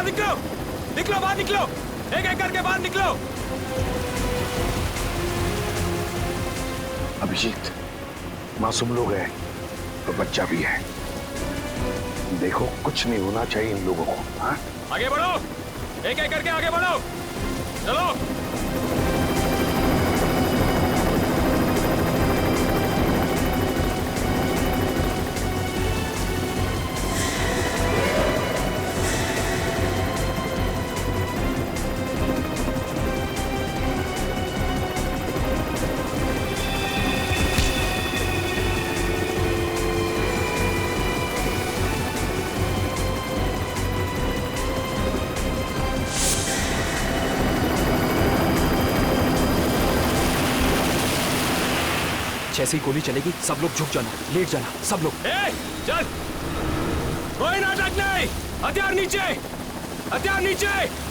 बाहर निकलो, निकलो बाहर निकलो, एक एक करके बाहर निकलो। अभिजीत, मासूम लोग हैं तो बच्चा भी है। देखो कुछ नहीं होना चाहिए इन लोगों को। हाँ? आगे बढ़ो, एक एक करके आगे बढ़ो, चलो। जैसे ही गोली चलेगी सब लोग झुक जाना, लेट जाना सब लोग। चल, कोई नाटक नहीं, हथियार नीचे, हथियार नीचे।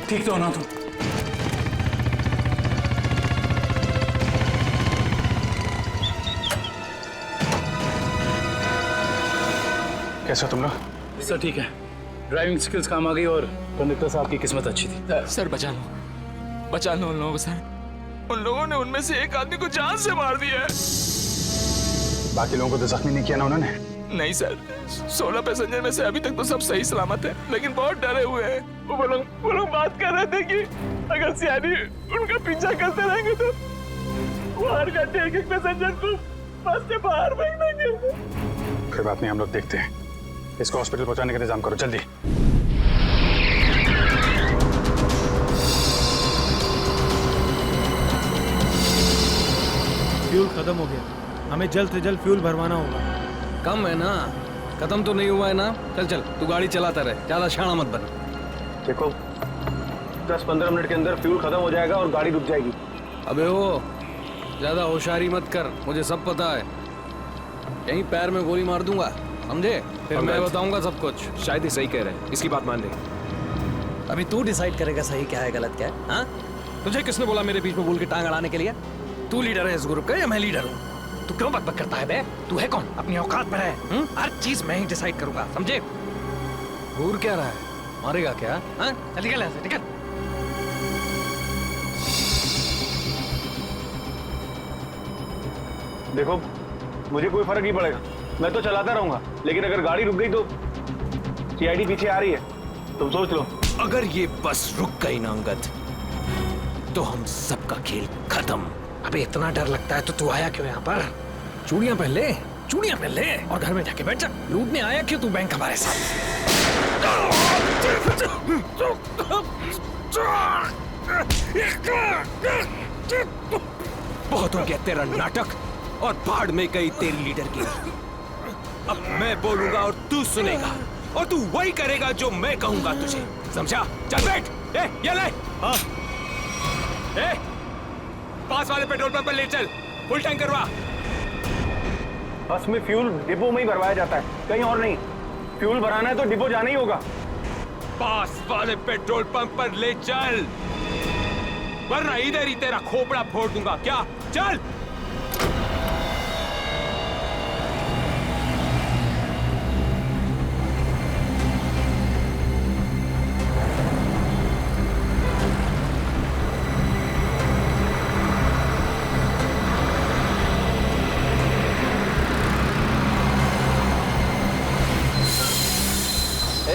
ठीक तो होना तुम। कैसे हो तुम लोग? सर ठीक है, ड्राइविंग स्किल्स काम आ गई और कंडक्टर साहब की किस्मत अच्छी थी। सर बचा लो उन लोगों को सर। उन लोगों ने उनमें से एक आदमी को जान से मार दिया है। बाकी लोगों को तो जख्मी नहीं किया ना उन्होंने? नहीं सर, 16 पैसेंजर में से अभी तक तो सब सही सलामत है, लेकिन बहुत डरे हुए हैं। वो लोग बात कर रहे थे कि अगर सियारी उनका पीछा करते रहेंगे तो वो हर घंटे एक एक पैसेंजर को बस से बाहर फेंक देंगे। कोई बात नहीं, हम लोग देखते हैं। इसको हॉस्पिटल पहुंचाने का इंतजाम करो जल्दी। फ्यूल खत्म हो गया, हमें जल्द से जल्द फ्यूल भरवाना होगा। कम है ना, खत्म तो नहीं हुआ है ना। चल चल तू गाड़ी चलाता रहे, ज्यादा शाना मत बन। देखो 10-15 मिनट के अंदर फ्यूल खत्म हो जाएगा और गाड़ी रुक जाएगी। अबे वो ज्यादा होशियारी मत कर, मुझे सब पता है। यहीं पैर में गोली मार दूंगा, समझे? फिर मैं बताऊंगा सब कुछ। शायद ही सही कह रहे हैं, इसकी बात मान ले। अभी तू डिसाइड करेगा सही क्या है गलत क्या है। हाँ, तुझे किसने बोला मेरे बीच में बोल के टांग अड़ाने के लिए? तू लीडर है इस ग्रुप का या मैं लीडर हूँ? तू क्यों बकबक करता है बे? तू है कौन? अपनी औकात पर है। हर चीज मैं ही डिसाइड करूंगा, समझे? घूर क्या रहा है? मारेगा क्या? हाँ? चल निकल यहाँ से, निकल। देखो मुझे कोई फर्क नहीं पड़ेगा, मैं तो चलाता रहूंगा, लेकिन अगर गाड़ी रुक गई तो सीआईडी पीछे आ रही है, तुम सोच लो। अगर ये बस रुक गई ना अंगद, तो हम सबका खेल खत्म। अबे इतना डर लगता है तो तू आया क्यों यहाँ पर? चूड़ियां पहन ले, चूड़ियां पहन ले और घर में जाके बैठ जा। लूटने आया क्यों तू बैंक हमारे साथ? बहुत हो गया तेरा नाटक और भाड़ में गई तेरी लीडर की। अब मैं बोलूंगा और तू सुनेगा और तू वही करेगा जो मैं कहूंगा तुझे, समझा? चल बैठ। ये ले। हाँ। पास वाले पेट्रोल पंप पर ले चल, फुल टैंक करवा। बस में फ्यूल डिपो में ही भरवाया जाता है, कहीं और नहीं। फ्यूल भराना है तो डिपो जाना ही होगा। पास वाले पेट्रोल पंप पर ले चल, वरना इधर ही तेरा खोपड़ा फोड़ दूंगा। क्या? चल।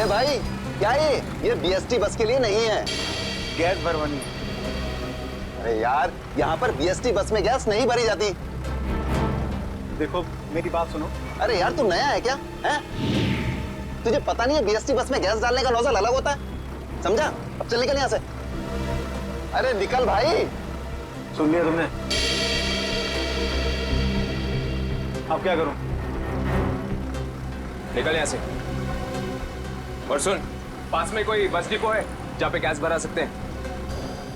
अरे भाई क्या ये बीएसटी बस के लिए नहीं है। गैस भरवानी है। अरे यार यहाँ पर बीएसटी बस में गैस नहीं भरी जाती। देखो मेरी बात सुनो। अरे यार तू नया है क्या है? तुझे पता नहीं है बीएसटी बस में गैस डालने का नोजल अलग होता है, समझा? अब चल निकल यहाँ से। अरे निकल भाई। सुन लिया तुमने? अब क्या करूं? निकल यहाँ से। और सुन, पास में कोई बस डिपो है जहाँ पे गैस भरा सकते हैं?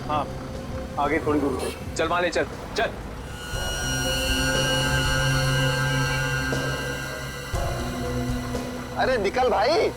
हाँ आगे थोड़ी दूर पे। चल वहां ले चल, चल। अरे निकल भाई।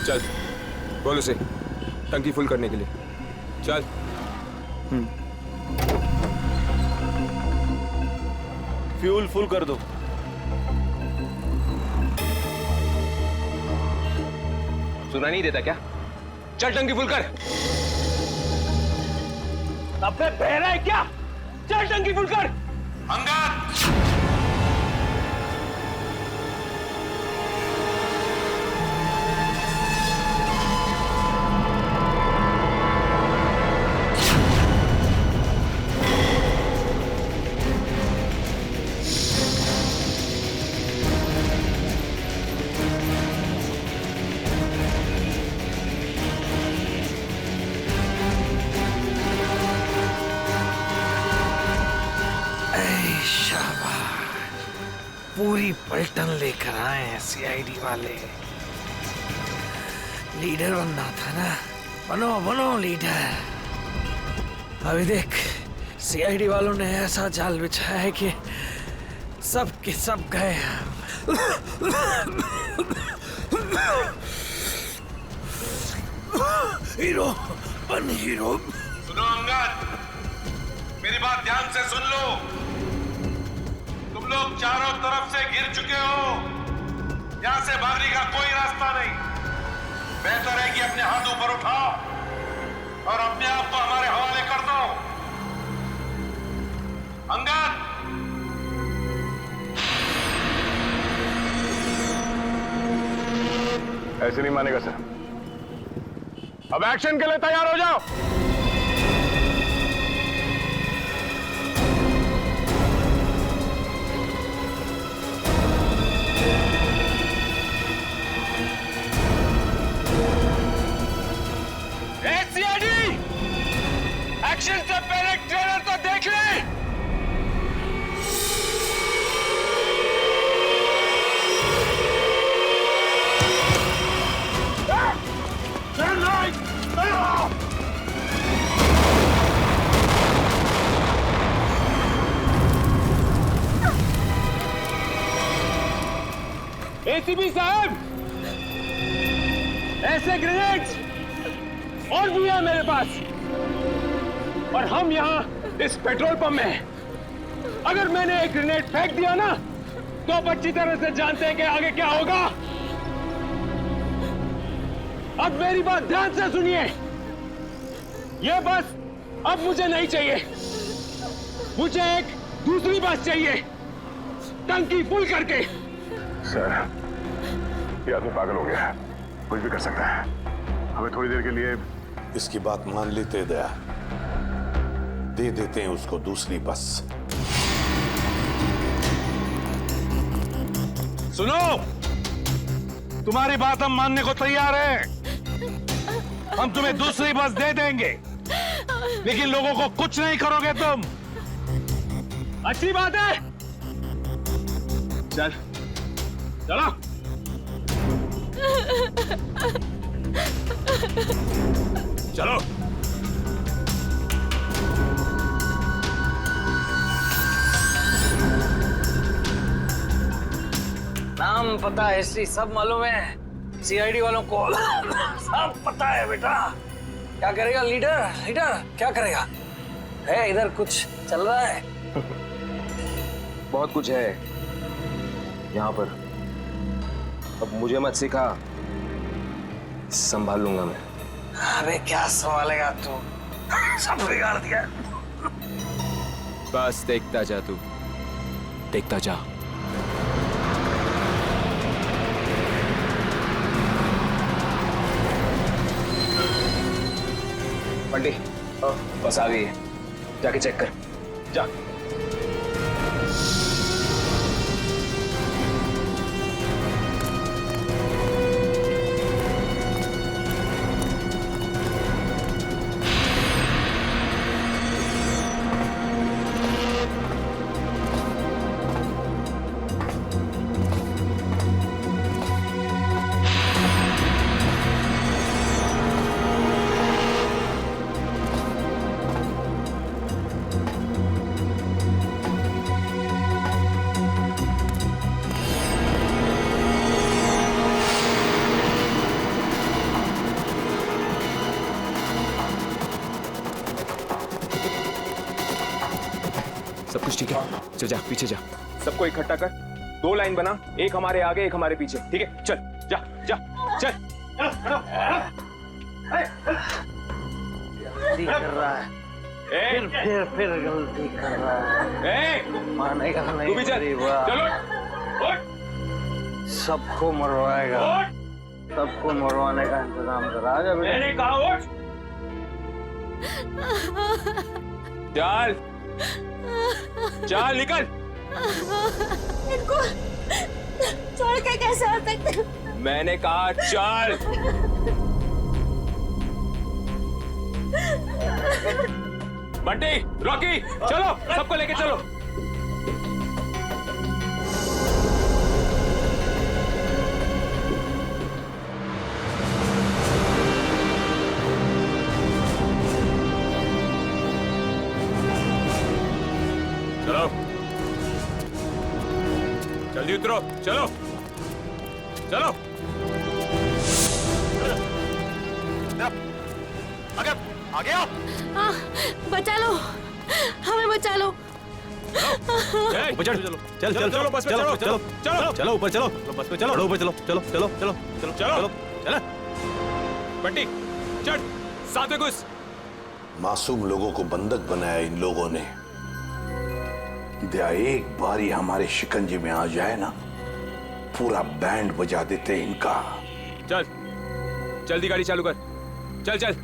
चल बोल उसे टंकी फुल करने के लिए। चल। फ्यूल फुल कर दो। सुना नहीं देता क्या? चल टंकी फुल कर। अबे बहरा है क्या? चल टंकी फुल कर। पूरी पलटन लेकर आए हैं सीआईडी वाले। लीडर बनना था ना, बनो बनो लीडर। अभी देख सीआईडी वालों ने ऐसा जाल बिछाया है कि सब के सब गए। हीरो बन हीरो। सुनो अंगद, मेरी बात ध्यान से सुन लो। तुम लोग चारों तरफ से घिर चुके हो। यहां से भागने का कोई रास्ता नहीं। बेहतर है कि अपने हाथ ऊपर उठाओ और अपने आप को हमारे हवाले कर दो। अंगद, ऐसे नहीं मानेगा सर। अब एक्शन के लिए तैयार हो जाओ। एक्शन से पहले ट्रेलर तो देख ले। एसीपी साहब, ऐसे ग्रेनेड्स और भी है मेरे पास, और हम यहाँ इस पेट्रोल पंप में हैं। अगर मैंने एक ग्रेनेड फेंक दिया ना, तो आप अच्छी तरह से जानते हैं कि आगे क्या होगा। अब मेरी बात ध्यान से सुनिए। ये बस अब मुझे नहीं चाहिए, मुझे एक दूसरी बस चाहिए, टंकी फुल करके। सर, ये आदमी पागल हो गया है, कुछ भी कर सकता है। हमें थोड़ी देर के लिए इसकी बात मान लेते दया, दे देते हैं उसको दूसरी बस। सुनो, तुम्हारी बात हम मानने को तैयार हैं। हम तुम्हें दूसरी बस दे देंगे, लेकिन लोगों को कुछ नहीं करोगे तुम। अच्छी बात है। चल चलो। चलो। नाम पता हिस्ट्री सब मालूम है सीआईडी वालों को। सब पता है बेटा। क्या करेगा लीडर? लीडर क्या करेगा? है इधर कुछ चल रहा है? बहुत कुछ है यहाँ पर। अब मुझे मत सिखा, संभाल लूंगा मैं। अरे क्या संभालेगा तू? सब बिगाड़ दिया। बस देखता जा तू, देखता जा। बंटी, बस आ गई है, जाके चेक कर जा। सब कुछ ठीक है? चल जा, पीछे जा। सबको इकट्ठा कर, 2 लाइन बना, एक हमारे आगे एक हमारे पीछे, ठीक है? चल जा जा चल। गलती कर रहा है, फिर गलती कर रहा है। मानेगा नहीं। तू भी चल। चलो सबको मरवाएगा, सबको मरवाने का इंतजाम करा। आजा बेटा। मैंने कहा उठ। चल चल निकल। इनको छोड़ के कैसे आ सकते? मैंने कहा चल। बंटी, रॉकी, चलो सबको लेके चलो। चलो जल्दी उतरो, चलो चलो। आगे आओ। बचा लो, हमें बचा लो। ऊपर चढ़। चल चल चलो, बस पे चलो चलो चलो चलो ऊपर चलो, बस पे चलो ऊपर चलो चलो चलो चलो चलो चलो चलो। बंटी चढ़, साथ में घुस। मासूम लोगों को बंधक बनाया इन लोगों ने। दया एक बार ही हमारे शिकंजे में आ जाए ना, पूरा बैंड बजा देते इनका। चल जल्दी गाड़ी चालू कर, चल चल।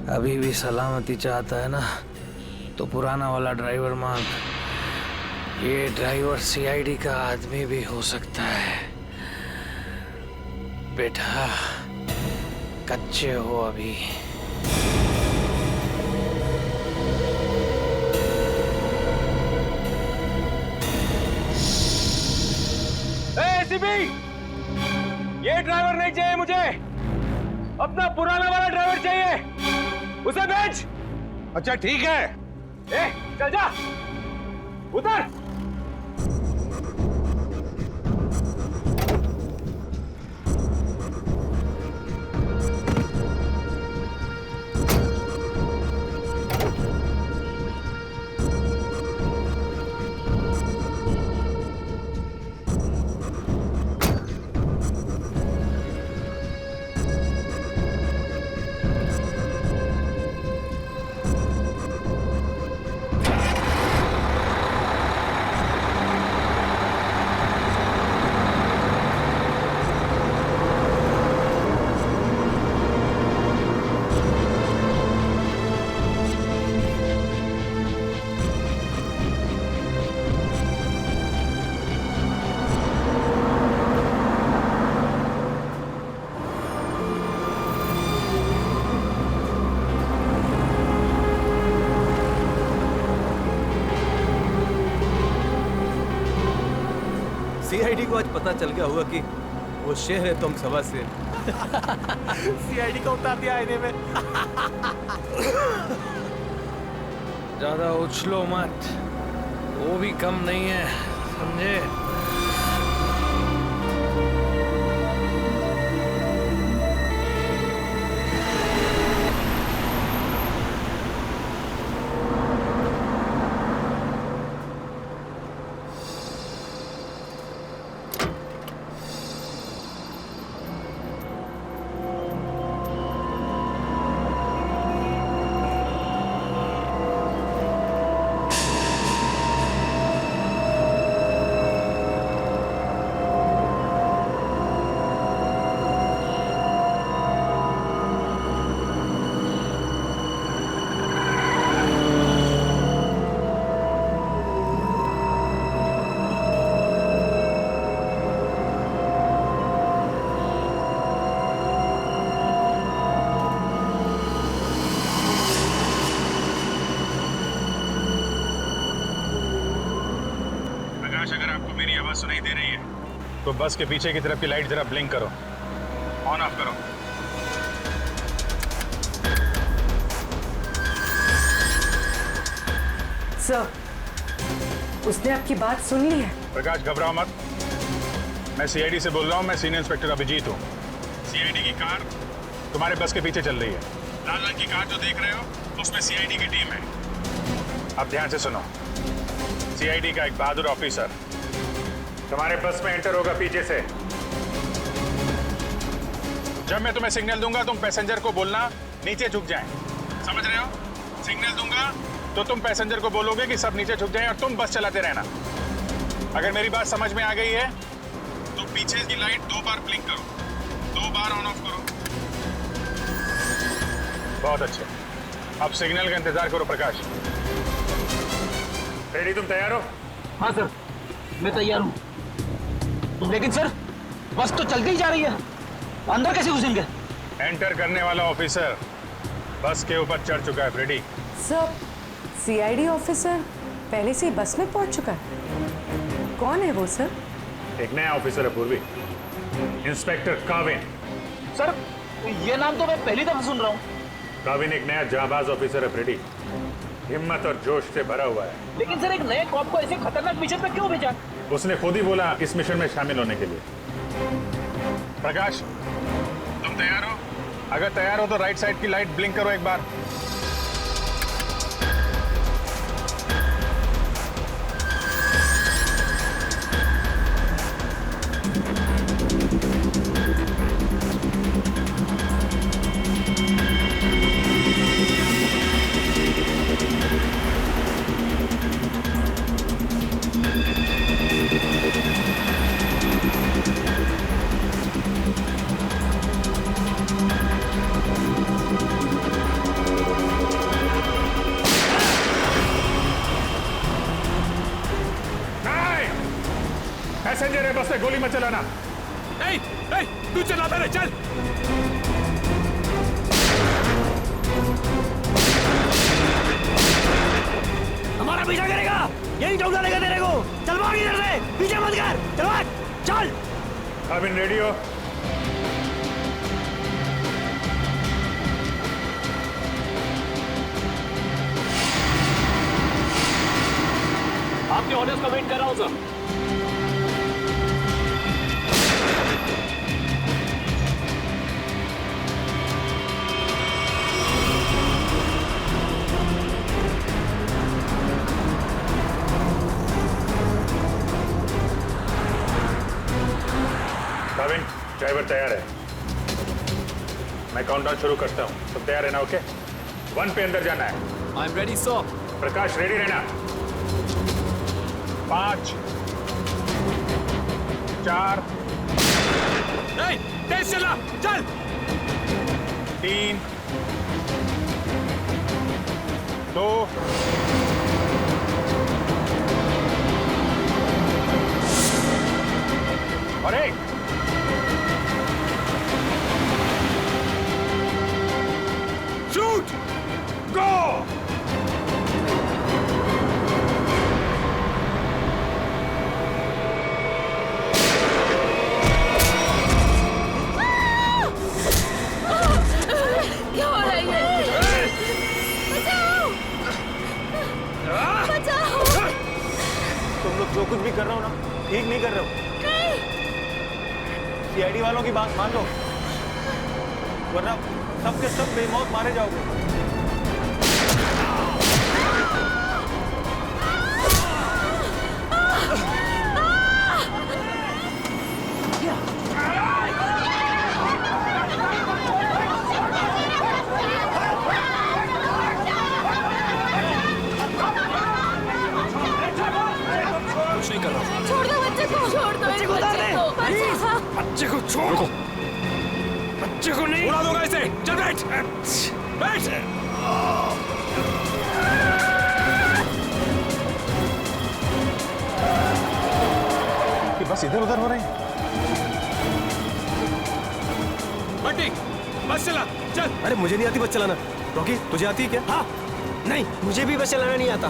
अभी भी सलामती चाहता है ना, तो पुराना वाला ड्राइवर मांग। ये ड्राइवर सीआईडी का आदमी भी हो सकता है। बेटा कच्चे हो अभी। एसीपी, ये ड्राइवर नहीं चाहिए मुझे, अपना पुराना वाला ड्राइवर चाहिए, उसे भेज। अच्छा ठीक है। ए, चल जा, उतर। सीआईडी को आज पता चल गया होगा कि वो शेर है तुम सवा शेर। सीआईडी को उतार दिया आईने में। ज्यादा उछलो मत, वो भी कम नहीं है, समझे? अगर आपको मेरी आवाज सुनाई दे रही है तो बस के पीछे की तरफ की लाइट जरा ब्लिंक करो, ऑन ऑफ करो। सर, उसने आपकी बात सुन ली है। प्रकाश घबराओ मत, मैं सीआईडी से बोल रहा हूँ। मैं सीनियर इंस्पेक्टर अभिजीत हूँ। सीआईडी की कार तुम्हारे बस के पीछे चल रही है। लाल रंग की कार जो देख रहे हो उसमें सीआईडी की टीम है। अब ध्यान से सुनो, सीआईडी का एक बहादुर ऑफिसर तुम्हारे बस में एंटर होगा पीछे से। जब मैं तुम्हें सिग्नल दूंगा तुम पैसेंजर को बोलना नीचे झुक जाएं। समझ रहे हो? सिग्नल दूंगा तो तुम पैसेंजर को बोलोगे कि सब नीचे झुक जाएं और तुम बस चलाते रहना। अगर मेरी बात समझ में आ गई है तो पीछे की लाइट 2 बार ब्लिंक करो, 2 बार ऑन ऑफ करो। बहुत अच्छे, अब सिग्नल का इंतजार करो। प्रकाश रेडी? तुम तैयार हो? हाँ सर, मैं तैयार हूँ। लेकिन सर, बस तो चलती ही जा रही है, अंदर कैसे घुसेंगे? एंटर करने वाला ऑफिसर बस के ऊपर चढ़ चुका है। फ्रेडी सर, सीआईडी ऑफिसर पहले से ही बस में पहुंच चुका है। कौन है वो सर? एक नया ऑफिसर है पूर्वी, इंस्पेक्टर काविन। सर, ये नाम तो मैं पहली दफा सुन रहा हूँ। काविन एक नया जाबाज ऑफिसर है फ्रेडी, हिम्मत और जोश से भरा हुआ है। लेकिन सर, एक नए कॉप को ऐसे खतरनाक मिशन पे क्यों भेजा? उसने खुद ही बोला इस मिशन में शामिल होने के लिए। प्रकाश तुम तैयार हो? अगर तैयार हो तो राइट साइड की लाइट ब्लिंक करो एक बार। पैसेंजर है, बस से गोली मत चलाना। नहीं, नहीं, तू चला पहले, चल। हमारा पीछा करेगा, यही ठोक डालेगा तेरे को। चल भाग इधर से, पीछे मत कर, चल भाग, चल। काविन रेडी हो? आपके ऑर्डर्स का वेट कर रहा हूँ सर। काविन, ड्राइवर तैयार है। मैं काउंटडाउन शुरू करता हूँ, तुम तैयार है ना? ओके, 1 पे अंदर जाना है। I am ready sir. Prakash ready रहना। 5 4 नहीं, तेज चला, चल। 3 2 और 1। शूट, गो। ठीक नहीं कर रहे हो। सीआईडी वालों की बात मान लो, वरना सब के सब बेमौत मारे जाओगे। कुछ नहीं कर रहा। छोड़ दो बच्चे को, छोड़ दो मेरे बच्चे को, बच्चे को छोड़ो, बच्चे को नहीं। उड़ा दूंगा इसे। चल बैठ बैठ। कि बस इधर उधर हो रहे हैं। बंटी बस चला चल। अरे मुझे नहीं आती बस चलाना। रॉकी तुझे आती है क्या? हाँ। नहीं मुझे भी बस चलाना नहीं आता।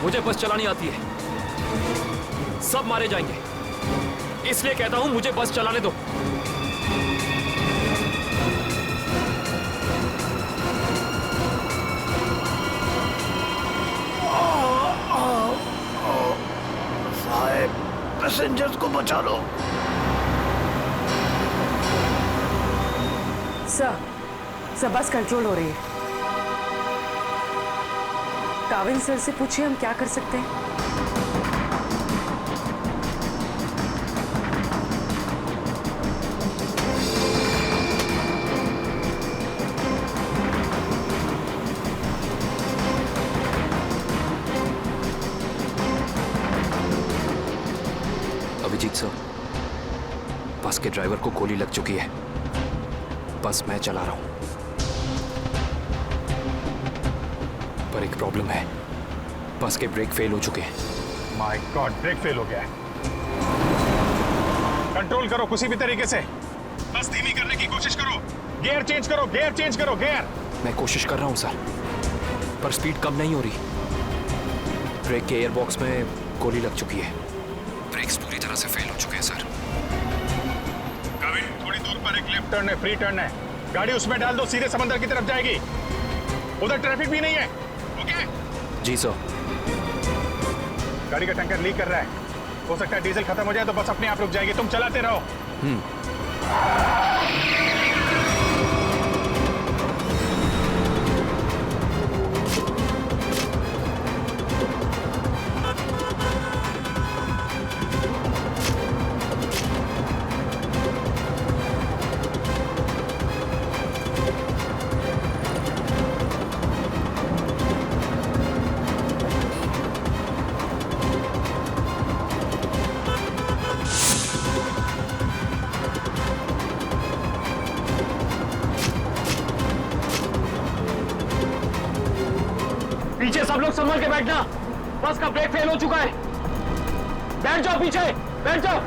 मुझे बस चलानी आती है। सब मारे जाएंगे, इसलिए कहता हूं मुझे बस चलाने दो। साहब पैसेंजर्स को बचा लो। सर बस कंट्रोल हो रही है। काविल सर से पूछिए हम क्या कर सकते हैं। अभिजीत सर, बस के ड्राइवर को गोली लग चुकी है। बस मैं चला रहा हूं, पर एक प्रॉब्लम है। बस के ब्रेक फेल हो चुके हैं। माय गॉड, ब्रेक फेल हो गया है। कंट्रोल करो किसी भी तरीके से। बस धीमी करने की कोशिश करो। गियर चेंज करो, गियर चेंज करो, गियर। मैं कोशिश कर रहा हूं सर, पर स्पीड कम नहीं हो रही। ब्रेक के एयरबॉक्स में गोली लग चुकी है। ब्रेक्स पूरी तरह से फेल हो चुके हैं सर। काविल, थोड़ी दूर पर एक लेफ्ट टर्न है, फ्री टर्न है। गाड़ी उसमें डाल दो, सीधे समंदर की तरफ जाएगी। उधर ट्रैफिक भी नहीं है। ओके? जी सर। गाड़ी का टैंकर लीक कर रहा है। हो सकता है डीजल खत्म हो जाए तो बस अपने आप रुक जाएगी। तुम चलाते रहो। पीछे सब लोग संभल के बैठना। बस का ब्रेक फेल हो चुका है। बैठ जाओ पीछे, बैठ जाओ।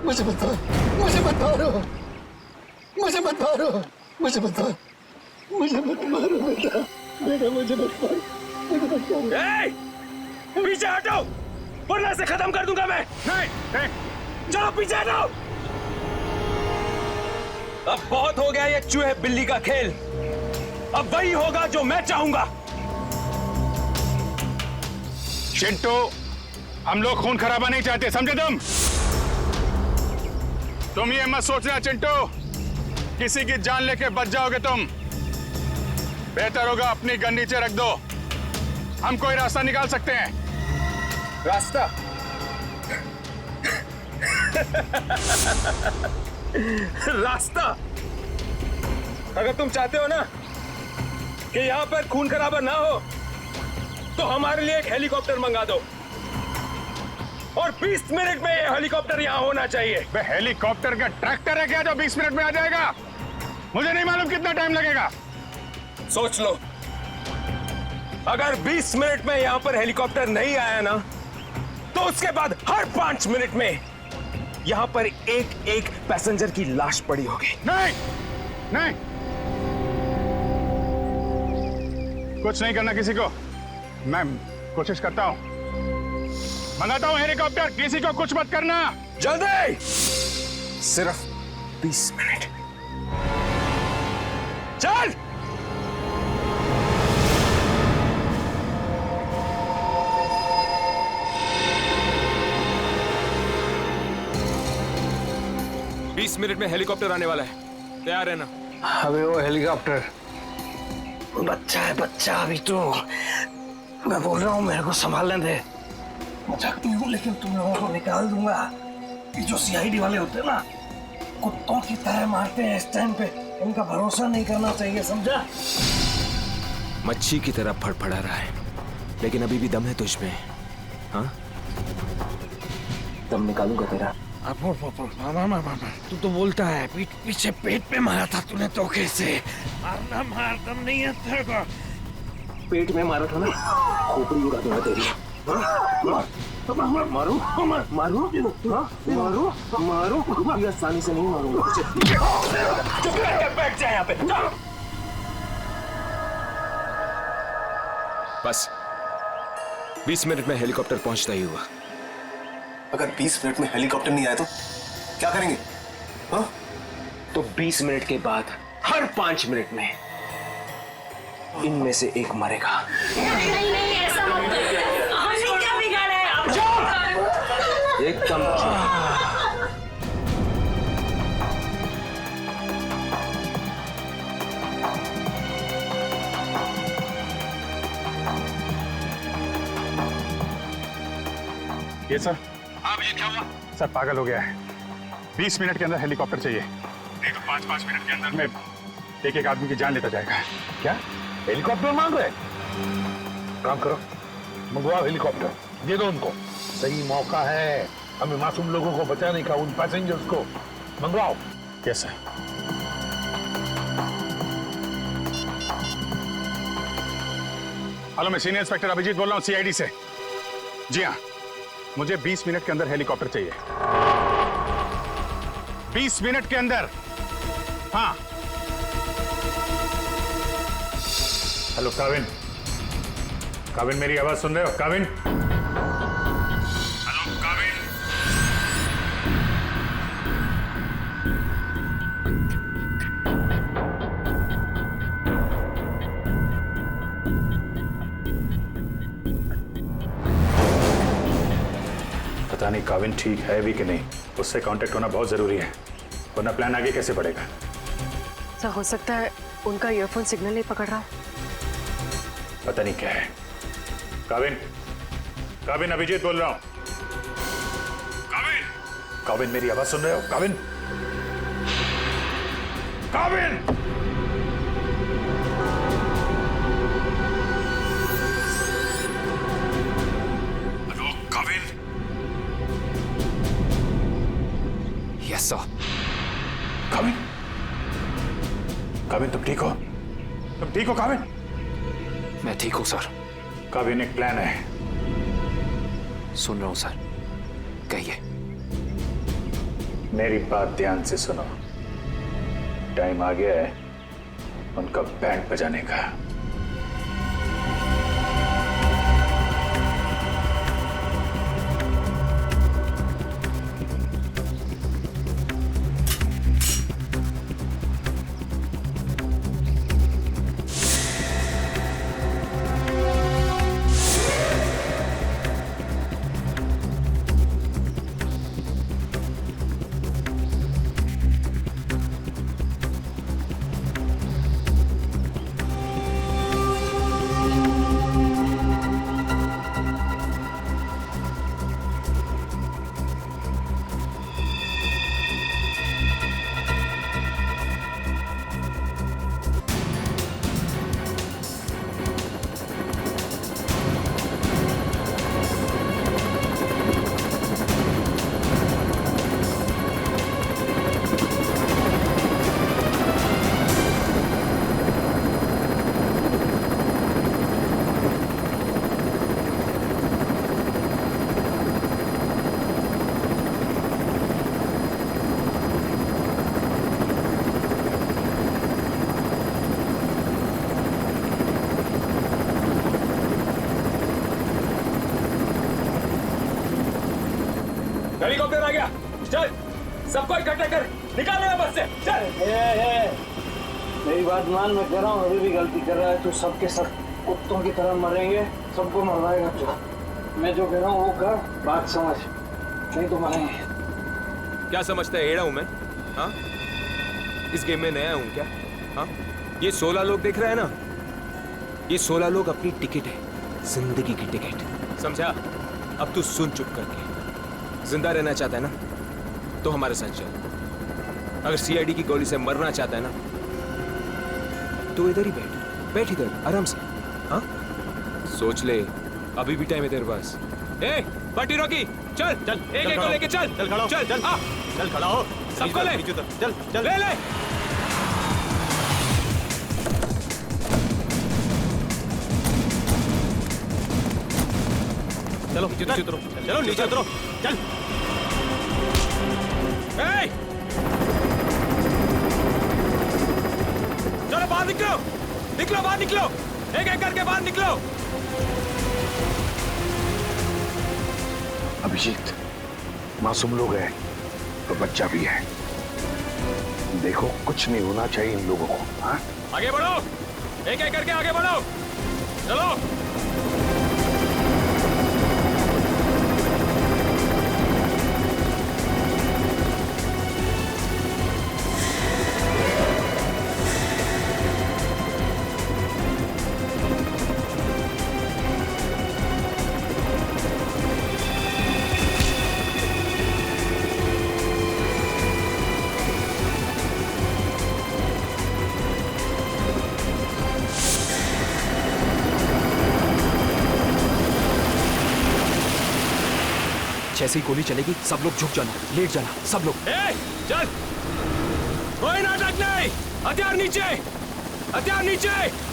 मुझे बता, मुझे मत मारो, मुझे मत मारो, मुझे मत मारो, मुझे मत मारो बेटा, बेटा मुझे मत मारो, मुझे मत मारो। पीछे हटो, वरना से खत्म कर दूंगा मैं। नहीं, चलो पीछे हटो। अब बहुत हो गया ये चूहे बिल्ली का खेल। अब वही होगा जो मैं चाहूंगा। चिंटू, हम लोग खून खराबा नहीं चाहते, समझे तुम ये मत सोचना चिंटू, किसी की जान लेके बच जाओगे तुम। बेहतर होगा अपनी गन नीचे रख दो, हम कोई रास्ता निकाल सकते हैं। रास्ता? रास्ता? अगर तुम चाहते हो ना कि यहां पर खून खराबा ना हो तो हमारे लिए एक हेलीकॉप्टर मंगा दो, और 20 मिनट में ये हेलीकॉप्टर यहां होना चाहिए। हेलीकॉप्टर का ट्रैक्टर है क्या जो 20 मिनट में आ जाएगा? मुझे नहीं मालूम कितना टाइम लगेगा। सोच लो, अगर 20 मिनट में यहां पर हेलीकॉप्टर नहीं आया ना तो उसके बाद हर 5 मिनट में यहां पर एक एक पैसेंजर की लाश पड़ी होगी। नहीं नहीं, कुछ नहीं करना किसी को। मैं कोशिश करता हूं, मंगाता हूं हेलीकॉप्टर, किसी को कुछ मत करना। जल्दी, सिर्फ 20 मिनट। चल। बीस मिनट में हेलीकॉप्टर आने वाला है, तैयार है ना? अबे वो हेलीकॉप्टर बच्चा है, बच्चा अभी तो। मैं बोल रहा हूँ मेरे को संभालने दे। मजाक नहीं हूँ, लेकिन तुम लोगों को निकाल दूंगा। ये जो सीआईडी वाले होते हैं ना, कुत्तों की तरह मारते हैं इस टाइम पे, उनका भरोसा नहीं करना चाहिए, समझा? मच्छी की तरह फड़फड़ा रहा है, लेकिन अभी भी दम है तुझमें। हाँ, दम निकालूंगा तेरा। तू तो बोलता है, पीछे पेट पे मारा था तूने धोखे से। मारना मार, दम नहीं है तेरे को। पेट में मारा था ना, खोपड़ी उड़ा दूंगा तेरी। मारू मारू मारू मारू, ये आसानी से नहीं मारूंगा। चुप करके बैठ जा यहाँ पे। बस 20 मिनट में हेलीकॉप्टर पहुंचता ही हुआ। अगर 20 मिनट में हेलीकॉप्टर नहीं आया तो क्या करेंगे? हाँ? तो 20 मिनट के बाद हर 5 मिनट में इनमें से एक मरेगा। नहीं नहीं, ऐसा मत करो। हमने क्या बिगाड़ा है? आप एकदम ये सर। हाँ भैया, क्या हुआ? सर पागल हो गया है, 20 मिनट के अंदर हेलीकॉप्टर चाहिए, नहीं तो 5-5 मिनट के अंदर में एक एक आदमी की जान लेता जाएगा। क्या हेलीकॉप्टर मांग रहे? काम करो, मंगवाओ हेलीकॉप्टर, दे दो उनको। सही मौका है हमें मासूम लोगों को बचाने का, उन पैसेंजर्स को। मंगवाओ। Yes sir. हेलो, मैं सीनियर इंस्पेक्टर अभिजीत बोल रहा हूँ सीआईडी से। जी हाँ, मुझे 20 मिनट के अंदर हेलीकॉप्टर चाहिए, 20 मिनट के अंदर। हाँ। हेलो काविन, काविन मेरी आवाज सुन रहे हो? काविन, हेलो काविन। पता नहीं काविन ठीक है भी कि नहीं, उससे कांटेक्ट होना बहुत जरूरी है, वरना प्लान आगे कैसे बढ़ेगा। सर, हो सकता है उनका ईयरफोन सिग्नल नहीं पकड़ रहा। पता नहीं क्या है। काविन, काविन अभिजीत बोल रहा हूं। काविन, काविन मेरी आवाज सुन रहे हो? Kavin, Kavin. Hello Kavin. Yes sir. Kavin, Kavin तुम ठीक हो? तुम ठीक हो काविन? मैं ठीक हूं सर। काविन एक प्लान है। सुन रहा हूं सर, कहिए। मेरी बात ध्यान से सुनो, टाइम आ गया है उनका बैंड बजाने का। चल सबको इकट्ठा कर, निकालो यहाँ बस से, चल। मेरी बात मान, मैं कह रहा हूँ अभी भी गलती कर रहा है तो सबके सब कुत्तों की तरह मरेंगे, सबको मरवाएगा तू। मैं जो कह रहा हूँ वो कर, बात समझ, नहीं तो मरेंगे। क्या समझता है एड़ा हूं मैं? हाँ, इस गेम में नया हूं क्या? हाँ, ये 16 लोग देख रहे हैं ना, ये 16 लोग अपनी टिकट है, जिंदगी की टिकट, समझा? अब तू सुन चुप करके, जिंदा रहना चाहता है ना तो हमारे साथ चल। अगर सीआईडी की गोली से मरना चाहता है ना तो इधर ही बैठ इधर आराम से। हाँ, सोच ले, अभी भी टाइम है तेरे पास। ए, पार्टी रॉकी, चल चल, एक को लेके चल, चल खड़ा हो, चल चल, हाँ, चल खड़ा हो, सबको ले, चल चल ले ले। चलो नीचे उतरो, चलो नीचे उतरो, चल। चलो बाहर निकलो, निकलो बाहर निकलो, एक एक करके बाहर निकलो। अभिजीत, मासूम लोग हैं तो बच्चा भी है, देखो कुछ नहीं होना चाहिए इन लोगों को। हाँ, आगे बढ़ो, एक एक करके आगे बढ़ो, चलो। जैसे ही गोली चलेगी सब लोग झुक जाना, लेट जाना, सब लोग। चल, कोई नाटक नहीं, हथियार नीचे, हथियार नीचे।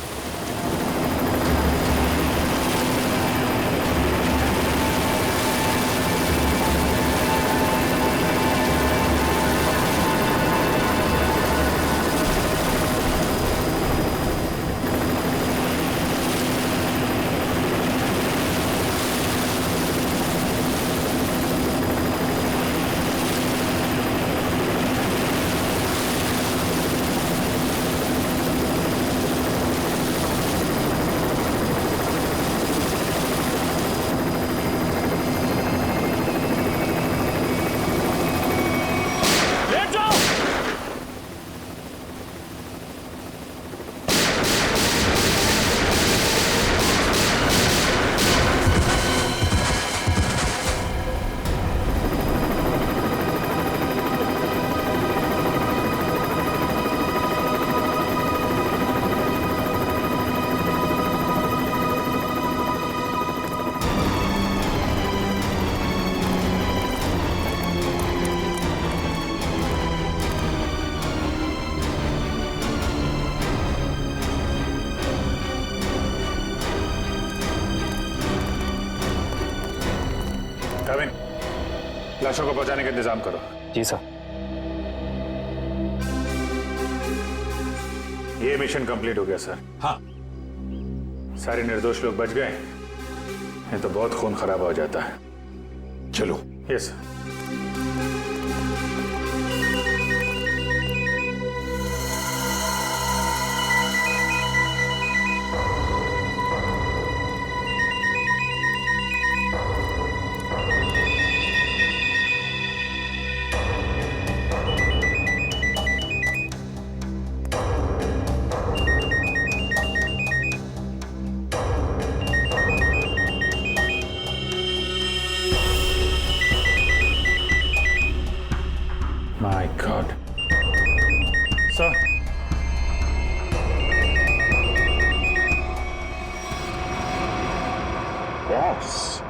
कविन, लाशों को पहुंचाने का इंतजाम करो। जी सर। ये मिशन कंप्लीट हो गया सर। हाँ, सारे निर्दोष लोग बच गए, नहीं तो बहुत खून खराब हो जाता है। चलो। Yes sir. My God. Sir. Boss.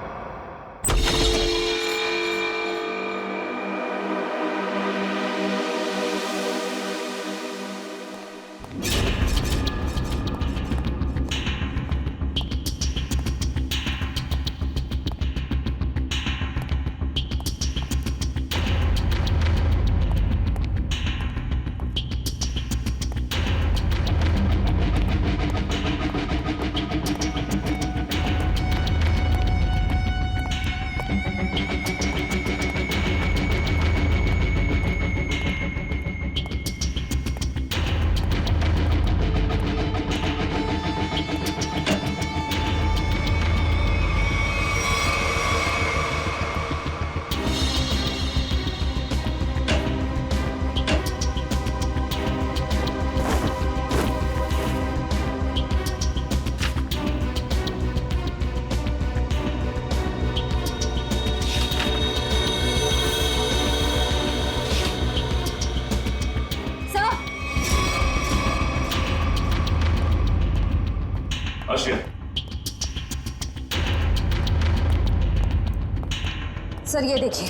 Sir ये देखिए,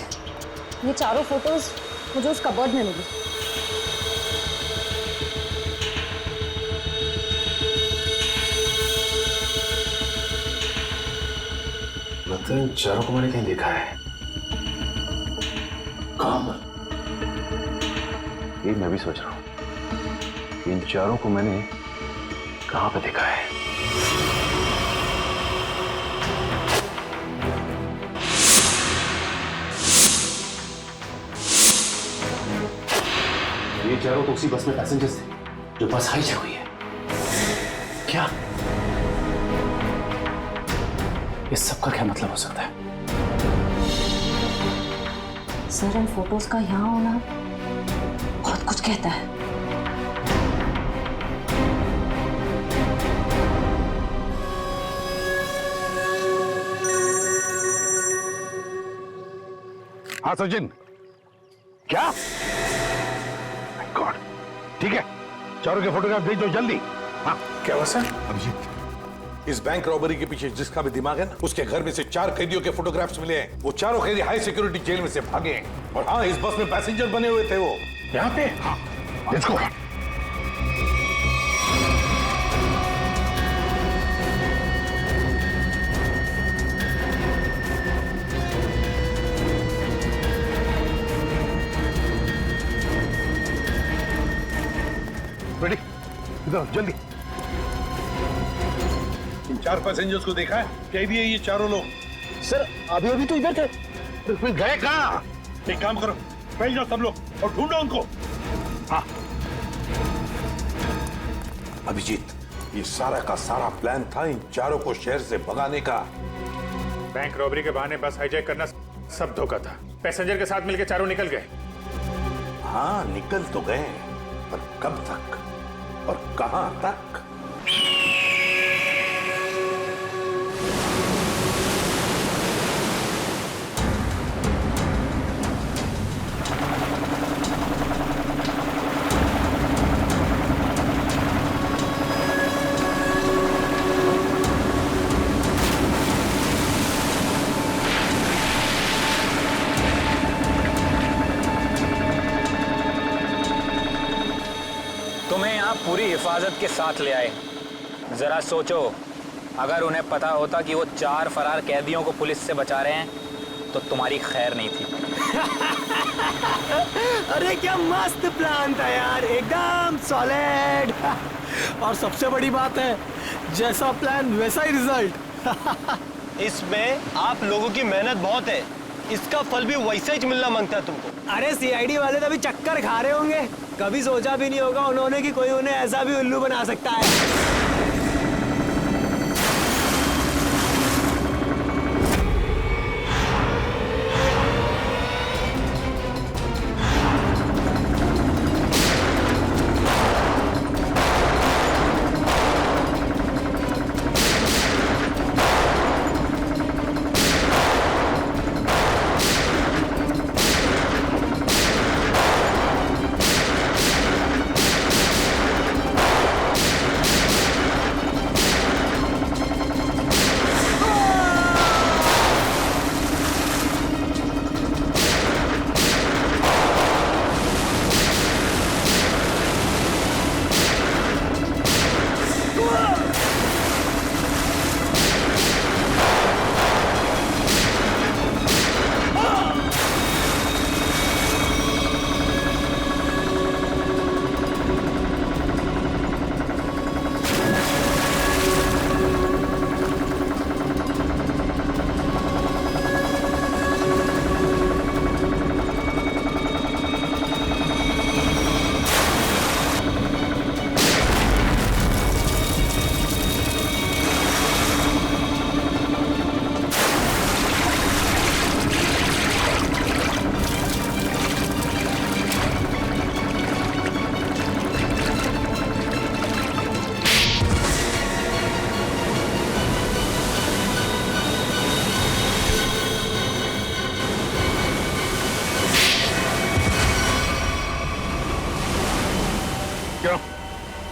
ये चारों फोटोज मुझे उस कबर्ड में मिली। लगता है इन चारों को मैंने कहीं देखा है। कहाँ? ये मैं भी सोच रहा हूं, इन चारों को मैंने कहां पे देखा है। ये चारों तो उसी बस में पैसेंजर्स थे जो बस हाईजैक हुई है। क्या इस सब का क्या मतलब हो सकता है? सर इन फोटोज का यहाँ होना बहुत कुछ कहता है। हाँ सचिन, क्या? गॉड, ठीक है, चारों के फोटोग्राफ भेज दो जल्दी। हाँ क्या हुआ सर? अभिजीत, इस बैंक रॉबरी के पीछे जिसका भी दिमाग है ना, उसके घर में से 4 कैदियों के फोटोग्राफ्स मिले हैं। वो चारों कैदी हाई सिक्योरिटी जेल में से भागे हैं। और हाँ, इस बस में पैसेंजर बने हुए थे वो। यहाँ पे? हाँ, लेट्स गो। रेडी, इधर जल्दी। इन 4 पैसेंजर्स को देखा है? कैदी है ये चारों लोग। सर अभी अभी तो इधर थे। फिर गए कहाँ? एक काम करो, फैल जाओ सब लोग और ढूंढो उनको। हाँ अभिजीत, ये सारा का सारा प्लान था इन चारों को शहर से भगाने का। बैंक रॉबरी के बहाने बस हाईजैक करना सब धोखा था। पैसेंजर के साथ मिलकर चारों निकल गए। हाँ निकल तो गए, पर कब तक और कहां तक? तुम्हें यहाँ पूरी हिफाजत के साथ ले आए। जरा सोचो, अगर उन्हें पता होता कि वो 4 फरार कैदियों को पुलिस से बचा रहे हैं तो तुम्हारी खैर नहीं थी। अरे क्या मस्त प्लान था यार, एकदम सॉलिड। और सबसे बड़ी बात है, जैसा प्लान वैसा ही रिजल्ट। इसमें आप लोगों की मेहनत बहुत है, इसका फल भी वैसा ही मिलना मांगता है तुमको। अरे सीआईडी वाले तो अभी चक्कर खा रहे होंगे। कभी सोचा भी नहीं होगा उन्होंने कि कोई उन्हें ऐसा भी उल्लू बना सकता है।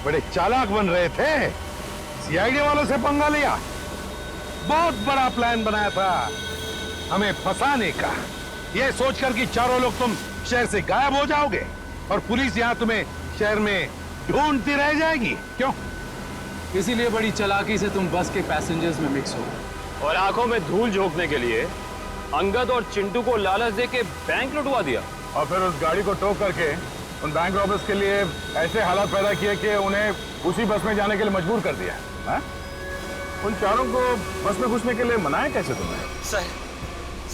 बड़े चालाक बन रहे थे, सीआईडी वालों से पंगा लिया। बहुत बड़ा प्लान बनाया था हमें फंसाने का। ये सोचकर कि चारों लोग तुम शहर से गायब हो जाओगे और पुलिस यहाँ तुम्हें शहर में ढूंढती रह जाएगी। क्यों? इसीलिए बड़ी चालाकी से तुम बस के पैसेंजर्स में मिक्स हो और आंखों में धूल झोंकने के लिए अंगद और चिंटू को लालच दे के बैंक लुटवा दिया और फिर उस गाड़ी को टो करके उन बैंक रॉबर्स के लिए ऐसे हालात पैदा किए कि उन्हें उसी बस में जाने के लिए मजबूर कर दिया। हा? उन चारों को बस में घुसने के लिए मनाया कैसे तुमने?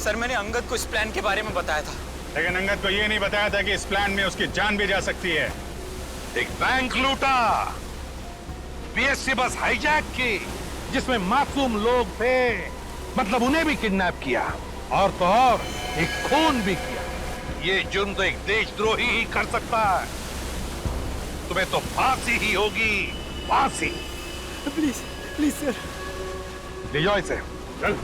सर मैंने अंगद को इस प्लान के बारे में बताया था। लेकिन अंगद को ये नहीं बताया था कि इस प्लान में उसकी जान भी जा सकती है। एक बैंक लूटा, पीएससी बस हाईजैक की जिसमें मासूम लोग थे, मतलब उन्हें भी किडनैप किया और तो और एक खून भी किया। ये जुर्म तो एक देशद्रोही ही कर सकता है। तुम्हें तो फांसी ही होगी, फांसी। प्लीज प्लीज सर, ले जाओ इसे। चल।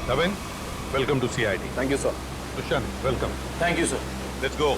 Navin, welcome to CID. Thank you sir. Dushyant, welcome. Thank you sir. Let's go.